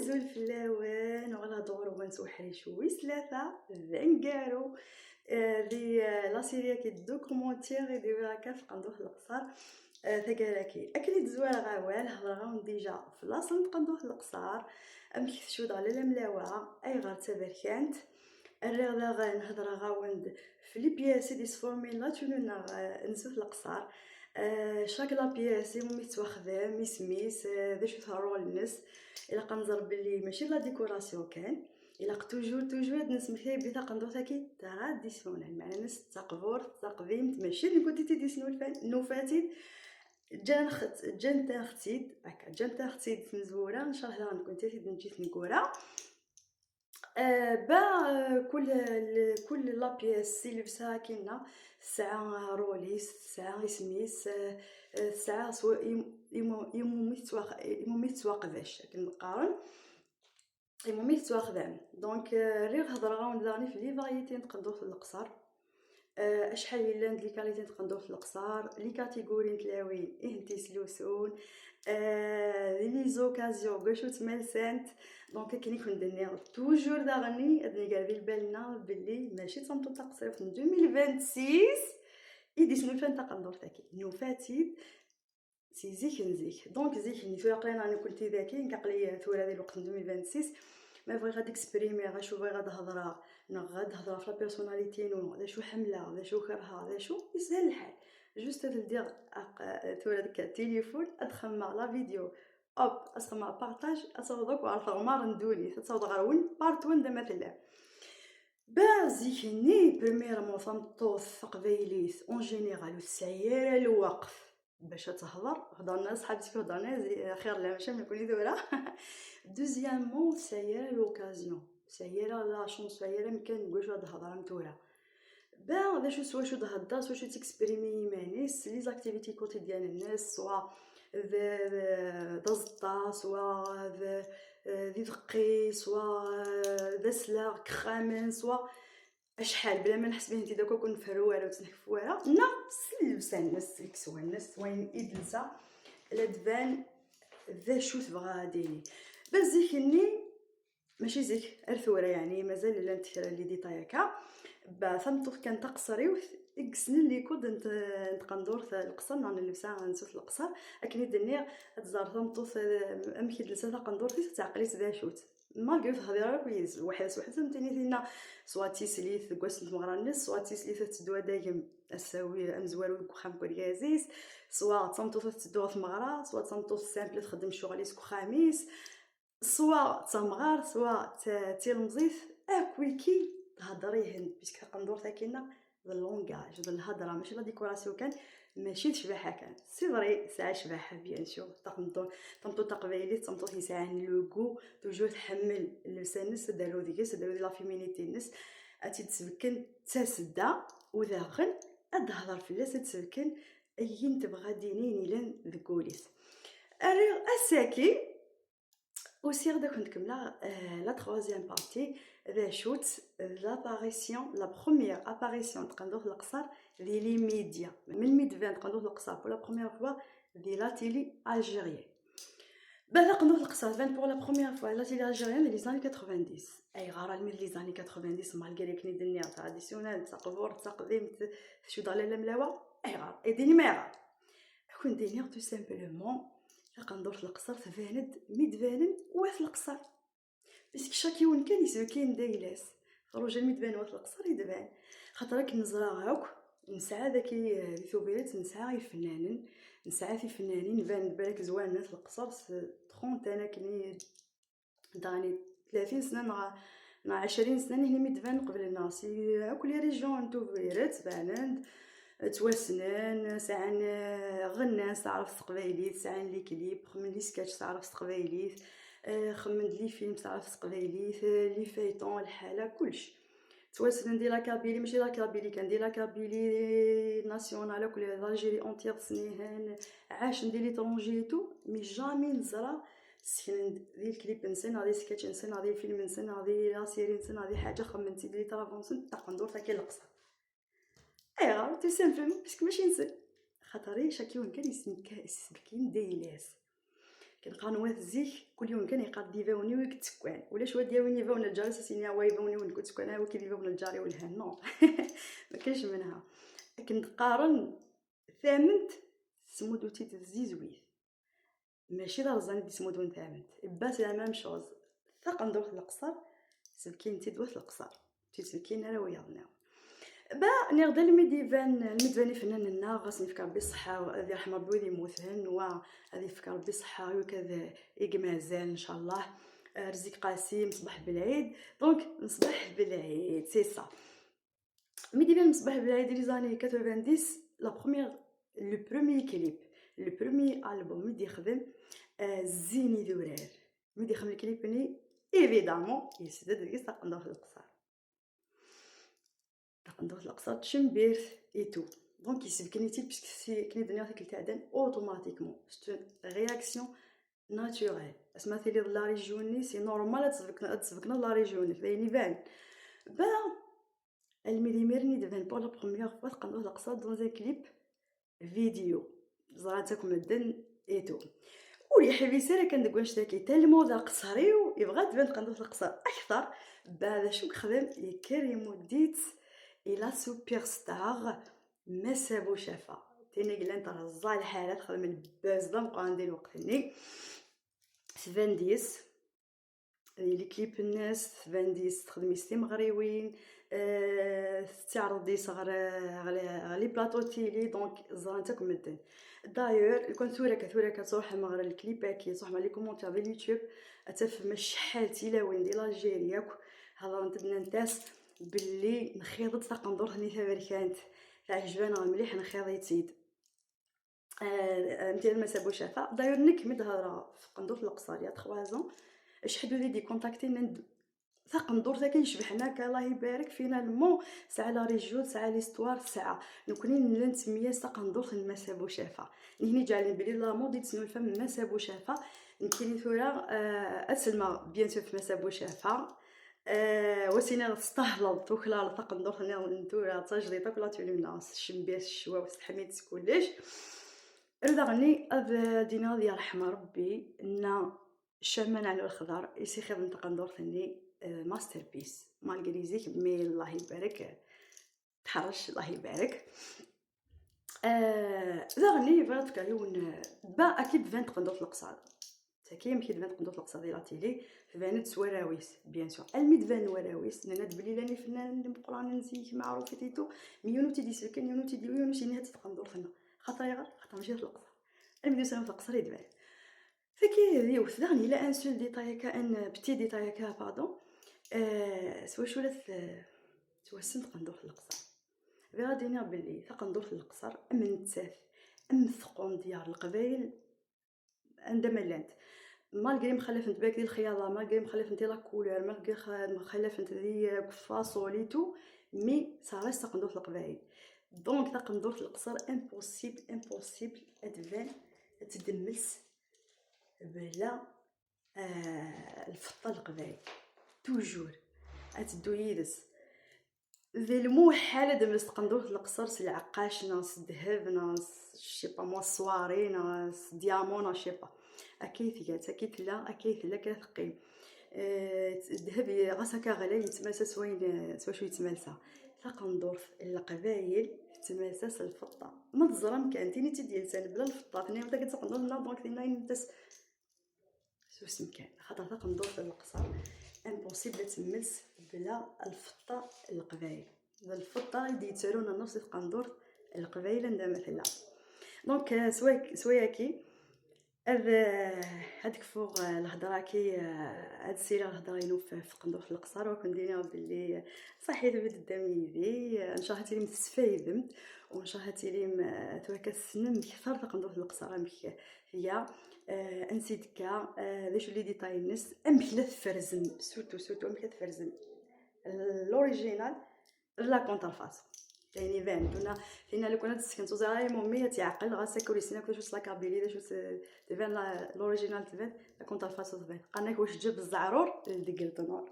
نهزو الفلاوان وغنهضرو ونسوحريشو ويسلافة ذنقارو ذي لا سيريا كي دوكومونتير يديرو هكا في قندوح القصر ثقالاكي اكلي زوار غاوال هضر غاون ديجا في لاصل قندوح القصر امكثشو على الملاوعه اي غير تبركانت الرياضة نهضر غاوند في لي بياسي دي سفورميلا تولونا نزوف القصر شاك لا بياسي مي تواخدام يسميس ذا شو ثارو الناس الا قنزر بلي ماشي لا ديكوراسيون كان الا توجور هاد الناس مثال بدا قندو تاكي تراديسيونيل مع ناس تقبور تقديم ماشي نقول تيديسنو نوفاتيد جان تاختيد هكا جان تاختيد مزوره ان شاء الله غنكون تي نجي نقولها كل لا بياس اللي لبسها كاينه ساعه روليس ساعه سميس ساعه سوا يمومي تواقفاش كنقارن يمومي تواخدام دونك ريغ هضر غاون داني في لي فاريتي نقدو في القصر اشحال الا لي كاليتي نقدو في القصر لي كاتيجوري نتلاوين انتي سلوسون لي زوكازيون كاشو تمالسانت دونك كي نكون دنيا توجور داغني ادني قال بالنا بلي ماشي تصمتو تقصير في 2026 يديسنو فين تقدر تاكي نوفاتيد سي زيك دونك زيك نتو قلنا انا كنت ذاكي نقلي ثورة هذا الوقت 2026 ما بغي غادي اكسبريمي غا شو بغي غاد هضره غاد هضره في لا بيرسوناليتي نو ذا شو حمله ذا شو كرهه ذا شو يسهل الحال جوست تدير ثورة ديك التليفون ادخل لا فيديو اوب اسمع بارطاج اصوضك وعرفوا مار ندوني تصوض غير وين بارت وين مثلا بازيكني بريميرمون فمطوث قبيليت اون جينيرال السياره الوقف باش هضرنا صحابتي هضرنا خير لا ماشي نكوني دورة دوزيامون سياره لوكازيون سياره لا شونس سياره مكان نقولش هاد الهضره متوره با شو سوا شو تهضر سوا شو تكسبريمي يمانيس لي زاكتيفيتي كوتيديان الناس سوا دزطا سوا ذي ذقي سوا دسلا كخامن سوا اشحال بلا ما نحس به انت داك كون فرواره وتنحفواره نا سلبسان الناس الكسوه الناس وين ادلسا لا تبان ذا شو تبغى ديني بس زيكني ماشي زيك الثوره يعني مازال لا نتفرا لي ديتايكا با فهمت كان تقصري السنين اللي كنت نتقندور في القصر نانا لبسا نسوت القصر اكني دنيا تزار فهمت امكي لبسا قندور في تعقليت ذا شوت ما قلت هذا كويس واحد فهمتني فينا سوا تيسليث كواس المغرى الناس سوا تيسليث تدوا دايم اساوي امزوارو كخام كوريازيس سوا تصمتو تدوا في مغرى سوا تصمتو سامبل تخدم شغليس خميس سوا تمغار سوا تيلمزيث اكويكي تهضري هند باسكو قندور تاكينا اللونغاج الهضره ماشي لا ديكوراسيون كان ماشي تشبحها كان سي فري ساعه شبحها بيان سور طمطو تقبيلي طمطو ساعه لوغو توجور تحمل لسانس دارو ديك لا فيمينيتي الناس اتي تسبكن تسدا وداخل ادهضر في الناس تسبكن اين تبغى دينين لان ذكوليس اري اساكي وسير داك نكمل لا troisième partie ذا شوت لاباريسيون لا بروميير اباريسيون تقندو في القصر دي لي ميديا من ميد 20 تقندو في القصر بور لا بروميير فوا دي لا تيلي الجيريان بعد قندو في القصر 20 بور لا بروميير فوا لا تيلي الجيريان لي زاني 90 اي غارة من لي زاني 90 مالغري كني دنيا تراديسيونيل تقبور تقديم شو دالا الملاوه اي غار ايديني ما غار كون دينير تو سامبلومون قندور في القصر تفاند ميدفانن وفي القصر باسكو شاكيون كان يسوكين دايلاس خروج ميدفان وفي القصر يدبان خاطرك نزرا هاك نسعى داكي ثوبيلات نسعى الفنانين نسعى في فنانين فان بالك زوان ناس القصر 30 انا كني داني 30 سنه مع 20 سنه هنا ميدفان قبل الناس كل ريجون توفيرات بانند توسنان ساعن غنان تعرف تقبايليت ساعن لي كليب خمن لي سكاتش تعرف تقبايليت خمن لي فيلم تعرف تقبايليت لي فايطون الحاله كلشي توسنان دي لا كابيلي ماشي لا كابيلي كان دي لا كابيلي ناسيونال كل الجيري اونتيغ سنيهان عاش ندير لي طونجي تو مي جامي نزرا سكن دي الكليب نسن هذه سكاتش نسن هذه فيلم نسن هذه لا سيري نسن هذه حاجه خمنتي لي طرافونسن تاع ندور تاكي القصه ايوا تو سامبلومون باسكو ماشي نسى خاطري شاكيون كان يسبكين دايلاس كنلقى نوات زيك كل يوم كان يقاد ديفاوني ويكتسكوان ولا شويه دياوني فاون الجاري سينيا واي فاوني ونكون تسكوان هو كي فاون الجاري والها نو ما كاينش منها. كنت قارن ثامنت سمودوتي تزيزويت ماشي دارزاني دي سمودون ثامنت باس لا ميم شوز ثق ندوخ القصر سلكين تدوث القصر تسلكين راه ويانا با نغدا الميدفاني فناننا غاس نفكر بالصحه هذه رحمه ربي ذي موثهن وهذه فكر بالصحه وكذا يقمازال ان شاء الله. رزق قاسم صباح بالعيد دونك نصبح بالعيد سي سا ميديفان مصباح بالعيد لي زاني 90 لا بروميير لو بروميير كليب لو بروميير البوم ميدي خدم زيني دورار ميدي خدم الكليب ني ايفيدامون يسدد ديك تقندو في القصر تقندو في القصر تشمبيرث اي تو دونك يسبكني تي باسكو سي كني دنيا تاك التعدان اوتوماتيكمون سي رياكسيون ناتوريل اسمها لي لا ريجوني سي نورمال تسبكنا لا ريجوني فايني بان با الميديميرني دفان بور لا بروميير فوا تقندو في القصر دون ان كليب فيديو زراتكم الدن اي تو ولي حبيسه راه كندق نشتكي حتى الموضه قصريو يبغى تبان تقندو في القصر اكثر بعد شو خدم يكريمو ديت الى سوبر ستار ما سابو شافا تيني قال انت رزع الحالات خدم الباز دا نبقى ندير وقتني 70 لي كليب الناس 70 تخدمي ستي مغريوين تعرض دي صغر على بلاطو تيلي دونك زرانتكم مدن داير كون ثورة كتصوح مغرى الكليب كي تصوح مع لي كومونتير ديال اليوتيوب اتفهم شحال تيلاوين ديال الجيريا هضرت لنا ناس باللي نخيضت تقندور هني ثبركانت عجبانا مليح نخيض تيد متي ما سابو شافا داير نكمل هضره في قندور القصر يا 3 ans شحدو لي دي كونتاكتي ند ثقندور تا كيشبحنا الله يبارك فينا المو ساعه لا ريجيو ساعه ليستوار ساعه نكونين نسميه ثقندور ما سابو شافا هني جالين بلي لا مود يتسنو الفم ما سابو شافا نكيني ثورا اسلمى بيان سور ما سابو شافا وسينا استهلط وكلا ثقندور نتورا تجريطه كلا توليناس شمبيس الشوا وستحميت كلش رضغني دينا ديال رحمه ربي ان الشمان على الخضر يسي خدم تقندور ثاني ماستر بيس مالغريزيك مي الله يبارك تحرش الله يبارك ضغني فرات كايون با اكيد فين تقندور في القصر تاكيم كي فين تقندور في القصر ديال لا تيلي فانت سواراويس بيان سور الميد فان وراويس نانا بلي لاني فنان قران نزيك معروف تيتو ميونو تيدي سكن يونو تيدي يونو شي نهات تقندور ثنا خاطر يغير خاطر ماشي في القصر الميديو سلام في القصر يدبر فكي ريو ثاني لا ان سول ديتاي كان بتي ديتاي كا باردون سوا شولت توسنت قندور في القصر غادينا باللي تقندور في القصر من تاف ثقون ديال القبايل عندما لانت مالغري مخلفنت باك ديال الخياطه مالغري مخلفنت لا كولور مالغري مخلفنت دي فاصوليتو مي صارت تقندور في القبايل دونك تقندور في القصر امبوسيبل ادفان تدملس بلا الفطه القبايل توجور اتدو يدس ذي الموحالة دملس تقندور في القصر سي العقاش ناس ذهب ناس شيبا موا الصواري ناس ديامون شيبا اكيد قالت اكيد لا اكيد لا كثقيم الذهب غاسكا غلا يتماسى سوين سوا شو يتماسى تقندور القبايل تماسس الفطه ما تزرم كانتيني تدي لسان بلا الفطه ثاني متى كتقندور لا دونك ثاني نتس سو سمكان خاطر تقندور في القصر امبوسيبل تملس بلا الفطه القبايل الفطه يدي يتسالونا نفس القندور القبايل عندها مثلا دونك سواياكي هذيك فوق الهضره كي هاد السيره الهضره ينو في قندور في القصر وكندينا باللي صحيت بد الدميدي ان شاء الله تيلي متسفايدمت وان شاء الله تيلي توكا السنم كثر قندور في القصر امك هي انسيدكا داش لي ديتاي الناس امك فرزن سورتو امك فرزن الاوريجينال لا كونترفاس يعني فين كنا فينا لو كنا تسكنتو زاي مامي تعقل غاسا كوريسينا كنت واش لاكابيلي داش تبان الاوريجينال تبان لا كونترفاس تبان قالنا واش جاب الزعرور دقلت نور